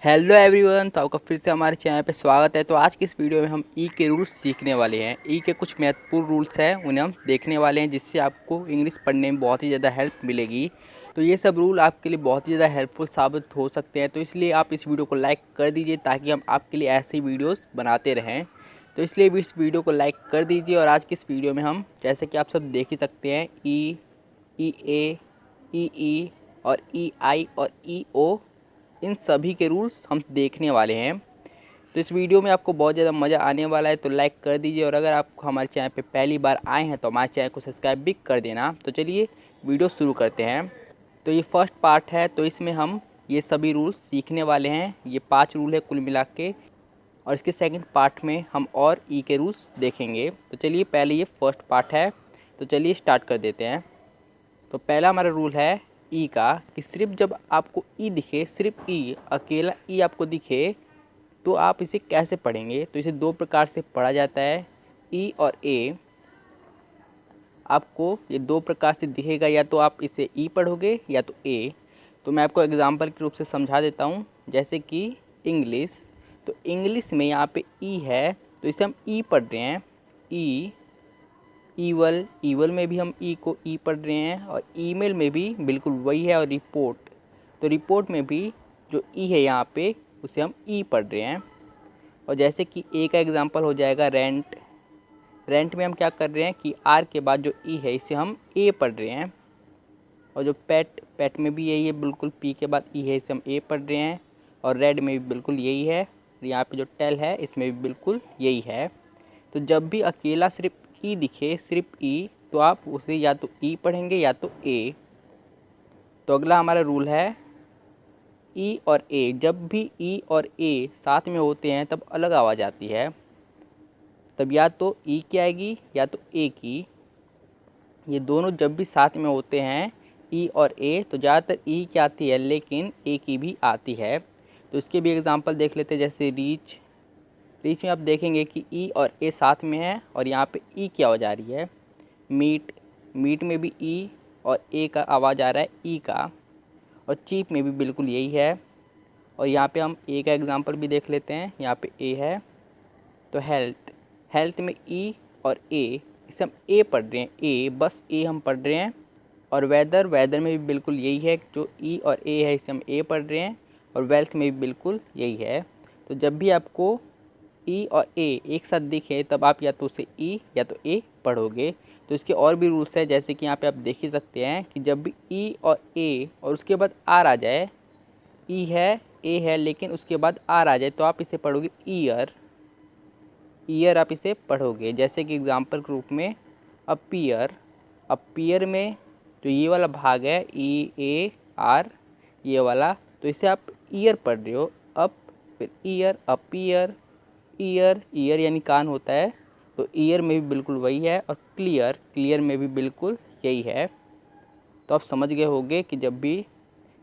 Hello everyone, तो आपका फिर से हमारे चैनल पे स्वागत है। तो आज की इस वीडियो में हम ई के रूल्स सीखने वाले हैं। ई के कुछ महत्वपूर्ण रूल्स हैं, उन्हें हम देखने वाले हैं, जिससे आपको इंग्लिश पढ़ने में बहुत ही ज़्यादा हेल्प मिलेगी। तो ये सब रूल आपके लिए बहुत ही ज़्यादा हेल्पफुल साबित हो सकते हैं। तो इसलिए आप इस वीडियो को लाइक कर दीजिए, ताकि हम आपके लिए ऐसे ही वीडियोज़ बनाते रहें। तो इसलिए भी इस वीडियो को लाइक कर दीजिए। और आज की इस वीडियो में हम, जैसे कि आप सब देख ही सकते हैं, ई ए, ई और ई आई और ई ओ, इन सभी के रूल्स हम देखने वाले हैं। तो इस वीडियो में आपको बहुत ज़्यादा मज़ा आने वाला है, तो लाइक कर दीजिए। और अगर आप हमारे चैनल पे पहली बार आए हैं तो हमारे चैनल को सब्सक्राइब भी कर देना। तो चलिए वीडियो शुरू करते हैं। तो ये फर्स्ट पार्ट है, तो इसमें हम ये सभी रूल्स सीखने वाले हैं। ये 5 रूल है कुल मिला के। और इसके सेकंड पार्ट में हम और ई के रूल्स देखेंगे। तो चलिए पहले ये फर्स्ट पार्ट है, तो चलिए स्टार्ट कर देते हैं। तो पहला हमारा रूल है ई का, कि सिर्फ जब आपको ई दिखे, सिर्फ ई, अकेला ई आपको दिखे, तो आप इसे कैसे पढ़ेंगे। तो इसे दो प्रकार से पढ़ा जाता है, ई और ए। आपको ये दो प्रकार से दिखेगा, या तो आप इसे ई पढ़ोगे या तो ए। तो मैं आपको एग्जांपल के रूप से समझा देता हूँ। जैसे कि इंग्लिश, तो इंग्लिश में यहाँ पे ई है, तो इसे हम ई पढ़ रहे हैं, ई। ईवल, ईवल में भी हम ई को ई पढ़ रहे हैं। और ईमेल में भी बिल्कुल वही है। और रिपोर्ट, तो रिपोर्ट में भी जो ई है यहाँ पे, उसे हम ई पढ़ रहे हैं। और जैसे कि ए का एग्जांपल हो जाएगा रेंट। रेंट में हम क्या कर रहे हैं कि आर के बाद जो ई है, इसे हम ए पढ़ रहे हैं। और जो पेट, पेट में भी यही है, बिल्कुल पी के बाद ई है, इसे हम ए पढ़ रहे हैं। और रेड में भी बिल्कुल यही है। यहाँ पे जो टेल है, इसमें भी बिल्कुल यही है। तो जब भी अकेला सिर्फ ई दिखे, सिर्फ ई, तो आप उसे या तो ई पढ़ेंगे या तो ए। तो अगला हमारा रूल है ई और ए। जब भी ई और ए साथ में होते हैं, तब अलग आवाज़ आती है। तब या तो ई की आएगी या तो ए की। ये दोनों जब भी साथ में होते हैं, ई और ए, तो ज़्यादातर ई की आती है, लेकिन ए की भी आती है। तो इसके भी एग्जांपल देख लेते हैं। जैसे रीच, रीच में आप देखेंगे कि ई और ए साथ में है, और यहाँ पे ई की आवाज़ आ रही है। मीट, मीट में भी ई और ए का आवाज़ आ रहा है, ई का। और चीप में भी बिल्कुल यही है। और यहाँ पे हम ए का एग्जांपल भी देख लेते हैं। यहाँ पे ए है। तो हेल्थ, हेल्थ में ई और ए, इसे हम ए पढ़ रहे हैं, ए, बस ए हम पढ़ रहे हैं। और वेदर, वेदर में भी बिल्कुल यही है, जो ई और ए है, इसे हम ए पढ़ रहे हैं। और वेल्थ में भी बिल्कुल यही है। तो जब भी आपको ई और ए एक साथ दिखे, तब आप या तो उसे ई या तो ए पढ़ोगे। तो इसके और भी रूल्स है, जैसे कि यहाँ पे आप देख ही सकते हैं कि जब भी ई और ए और उसके बाद आर आ जाए, ई है, ए है, लेकिन उसके बाद आर आ जाए, तो आप इसे पढ़ोगे ईयर। ईयर आप इसे पढ़ोगे। जैसे कि एग्जांपल के रूप में अपीयर, अपीयर में जो ये वाला भाग है, ई ए आर, ये वाला, तो इसे आप ईयर पढ़ रहे हो। अप, फिर ईयर, अपीयर, ईयर, ईयर यानी कान होता है, तो ईयर में भी बिल्कुल वही है। और क्लियर, क्लियर में भी बिल्कुल यही है। तो आप समझ गए होंगे कि जब भी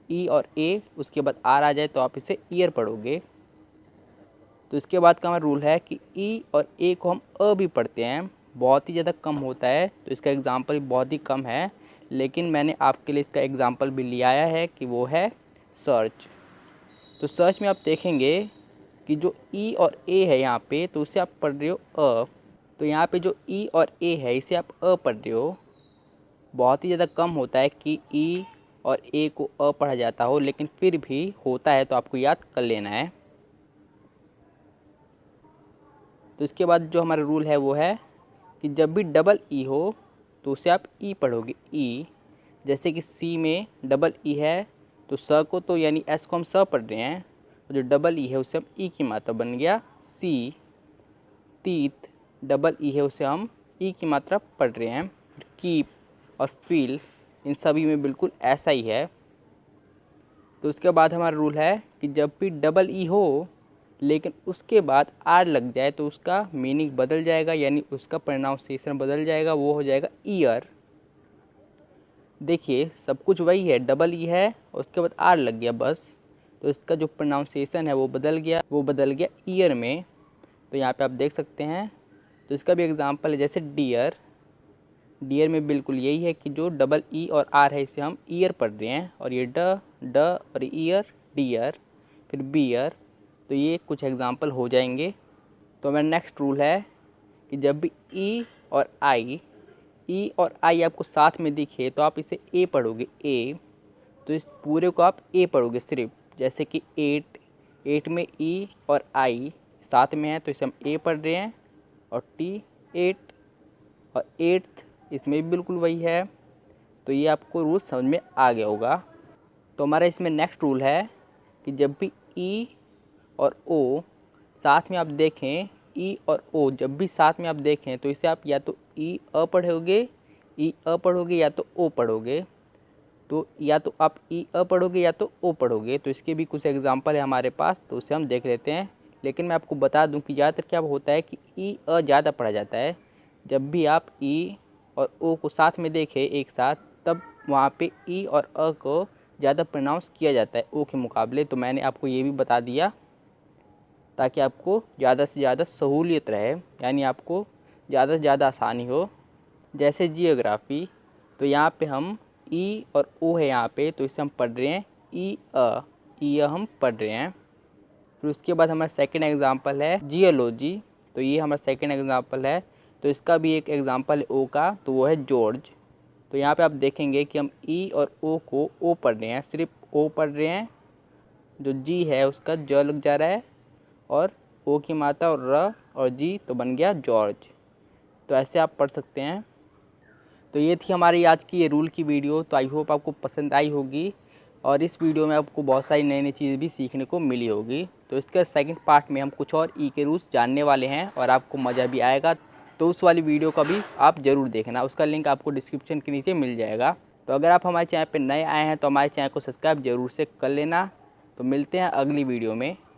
ई और ए उसके बाद आर आ जाए, तो आप इसे ईयर पढ़ोगे। तो इसके बाद का हमारा रूल है कि ई और ए को हम अ भी पढ़ते हैं, बहुत ही ज़्यादा कम होता है। तो इसका एग्जांपल बहुत ही कम है, लेकिन मैंने आपके लिए इसका एग्जांपल भी ले आया है, कि वो है सर्च। तो सर्च में आप देखेंगे कि जो ई और ए है यहाँ पे, तो उसे आप पढ़ रहे हो अ। तो यहाँ पे जो ई और ए है, इसे आप अ पढ़ रहे हो। बहुत ही ज़्यादा कम होता है कि ई और ए को अ पढ़ा जाता हो, लेकिन फिर भी होता है, तो आपको याद कर लेना है। तो इसके बाद जो हमारा रूल है वो है कि जब भी डबल ई हो, तो उसे आप ई पढ़ोगे, ई। जैसे कि सी में डबल ई है, तो स को तो यानी एस को हम स पढ़ रहे हैं। और जो डबल ई है, उसे हम ई की मात्रा बन गया सी। तीत, डबल ई है, उसे हम ई की मात्रा पढ़ रहे हैं। कीप और फील, इन सभी में बिल्कुल ऐसा ही है। तो उसके बाद हमारा रूल है कि जब भी डबल ई हो, लेकिन उसके बाद आर लग जाए, तो उसका मीनिंग बदल जाएगा, यानी उसका प्रोनाउंसिएशन बदल जाएगा, वो हो जाएगा ईयर। देखिए सब कुछ वही है, डबल ई है और उसके बाद आर लग गया बस, तो इसका जो प्रोनाउंसिएशन है वो बदल गया, वो बदल गया ईयर में। तो यहाँ पे आप देख सकते हैं। तो इसका भी एग्जांपल है, जैसे डियर, डियर में बिल्कुल यही है कि जो डबल ई और आर है, इसे हम ईयर पढ़ रहे हैं। और ये ड, ड और ईयर, डियर। फिर बियर। तो ये कुछ एग्जांपल हो जाएंगे। तो मेरा नेक्स्ट रूल है कि जब भी ई और आई आपको साथ में दिखे तो आप इसे ए पढ़ोगे, ए। तो इस पूरे को आप ए पढ़ोगे सिर्फ, जैसे कि 8 में ई और आई साथ में है तो इसे हम ए पढ़ रहे हैं। और टी 8 और 8th इसमें भी बिल्कुल वही है। तो ये आपको रूल समझ में आ गया होगा। तो हमारा इसमें नेक्स्ट रूल है कि जब भी ई और ओ साथ में आप देखें, ई और ओ जब भी साथ में आप देखें तो इसे आप या तो ई अ पढ़ोगे या तो ओ पढ़ोगे। तो या तो आप ई अ पढ़ोगे या तो ओ पढ़ोगे। तो इसके भी कुछ एग्जांपल है हमारे पास, तो उसे हम देख लेते हैं। लेकिन मैं आपको बता दूं कि ज़्यादातर क्या होता है कि ई अ ज़्यादा पढ़ा जाता है। जब भी आप ई और ओ को साथ में देखें एक साथ, तब वहाँ पे ई और अ को ज़्यादा प्रोनाउंस किया जाता है ओ के मुकाबले। तो मैंने आपको ये भी बता दिया ताकि आपको ज़्यादा से ज़्यादा सहूलियत रहे, यानी आपको ज़्यादा से ज़्यादा आसानी हो। जैसे जियोग्राफी, तो यहाँ पे हम ई और ओ है यहाँ पे, तो इसे हम पढ़ रहे हैं ई अ हम पढ़ रहे हैं। फिर उसके बाद हमारा सेकंड एग्जांपल है जियोलॉजी। तो ये हमारा सेकंड एग्जांपल है। तो इसका भी एक एग्जांपल है ओ का, तो वो है जॉर्ज। तो यहाँ पे आप देखेंगे कि हम ई और ओ को ओ पढ़ रहे हैं, सिर्फ ओ पढ़ रहे हैं। जो जी है उसका ज लग जा रहा है और ओ की मात्रा और र और जी, तो बन गया जॉर्ज। तो ऐसे आप पढ़ सकते हैं। तो ये थी हमारी आज की ये रूल की वीडियो। तो आई होप आपको पसंद आई होगी और इस वीडियो में आपको बहुत सारी नई नई चीज़ें भी सीखने को मिली होगी। तो इसके सेकंड पार्ट में हम कुछ और ई के रूल्स जानने वाले हैं और आपको मज़ा भी आएगा। तो उस वाली वीडियो का भी आप ज़रूर देखना, उसका लिंक आपको डिस्क्रिप्शन के नीचे मिल जाएगा। तो अगर आप हमारे चैनल पर नए आए हैं तो हमारे चैनल को सब्सक्राइब जरूर से कर लेना। तो मिलते हैं अगली वीडियो में।